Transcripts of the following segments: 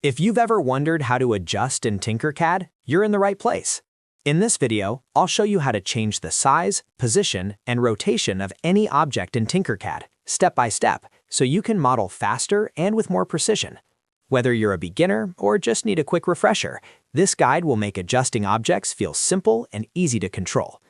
If you've ever wondered how to adjust in Tinkercad, you're in the right place. In this video, I'll show you how to change the size, position, and rotation of any object in Tinkercad, step by step, so you can model faster and with more precision. Whether you're a beginner or just need a quick refresher, this guide will make adjusting objects feel simple and easy to control.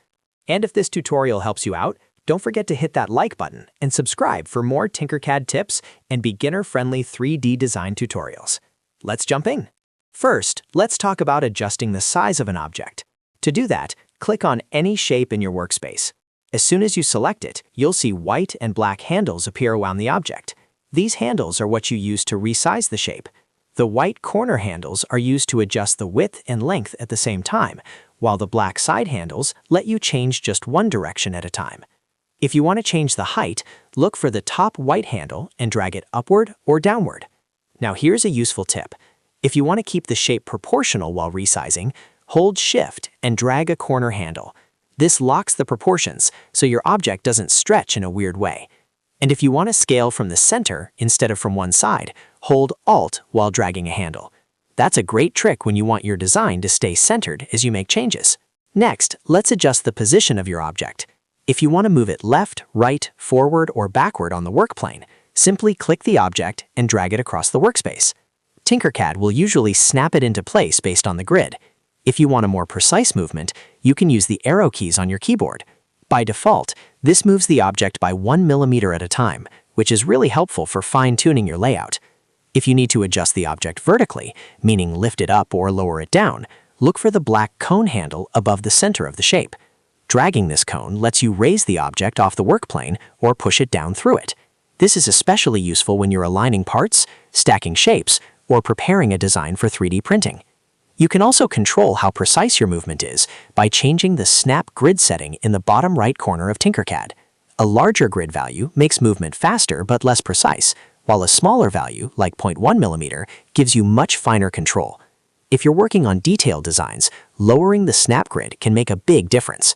And if this tutorial helps you out, don't forget to hit that like button and subscribe for more Tinkercad tips and beginner-friendly 3D design tutorials. Let's jump in. First, let's talk about adjusting the size of an object. To do that, click on any shape in your workspace. As soon as you select it, you'll see white and black handles appear around the object. These handles are what you use to resize the shape. The white corner handles are used to adjust the width and length at the same time, while the black side handles let you change just one direction at a time. If you want to change the height, look for the top white handle and drag it upward or downward. Now here's a useful tip. If you want to keep the shape proportional while resizing, hold Shift and drag a corner handle. This locks the proportions so your object doesn't stretch in a weird way. And if you want to scale from the center instead of from one side, hold Alt while dragging a handle. That's a great trick when you want your design to stay centered as you make changes. Next, let's adjust the position of your object. If you want to move it left, right, forward, or backward on the workplane, simply click the object and drag it across the workspace. Tinkercad will usually snap it into place based on the grid. If you want a more precise movement, you can use the arrow keys on your keyboard. By default, this moves the object by 1 millimeter at a time, which is really helpful for fine-tuning your layout. If you need to adjust the object vertically, meaning lift it up or lower it down, look for the black cone handle above the center of the shape. Dragging this cone lets you raise the object off the workplane or push it down through it. This is especially useful when you're aligning parts, stacking shapes, or preparing a design for 3D printing. You can also control how precise your movement is by changing the Snap Grid setting in the bottom right corner of Tinkercad. A larger grid value makes movement faster but less precise, while a smaller value, like 0.1 millimeter, gives you much finer control. If you're working on detailed designs, lowering the Snap Grid can make a big difference.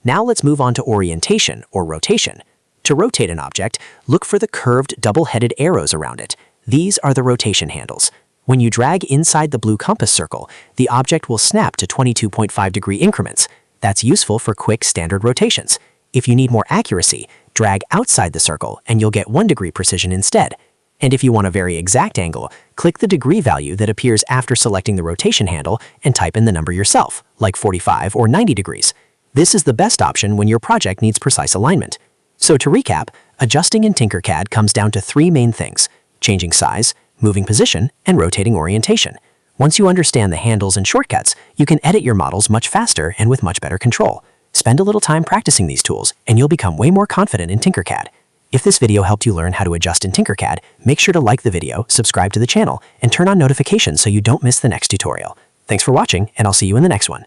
Now let's move on to orientation or rotation. To rotate an object, look for the curved double-headed arrows around it. These are the rotation handles. When you drag inside the blue compass circle, the object will snap to 22.5-degree increments. That's useful for quick standard rotations. If you need more accuracy, drag outside the circle and you'll get 1-degree precision instead. And if you want a very exact angle, click the degree value that appears after selecting the rotation handle and type in the number yourself, like 45 or 90 degrees. This is the best option when your project needs precise alignment. So to recap, adjusting in Tinkercad comes down to 3 main things: changing size, moving position, and rotating orientation. Once you understand the handles and shortcuts, you can edit your models much faster and with much better control. Spend a little time practicing these tools, and you'll become way more confident in Tinkercad. If this video helped you learn how to adjust in Tinkercad, make sure to like the video, subscribe to the channel, and turn on notifications so you don't miss the next tutorial. Thanks for watching, and I'll see you in the next one.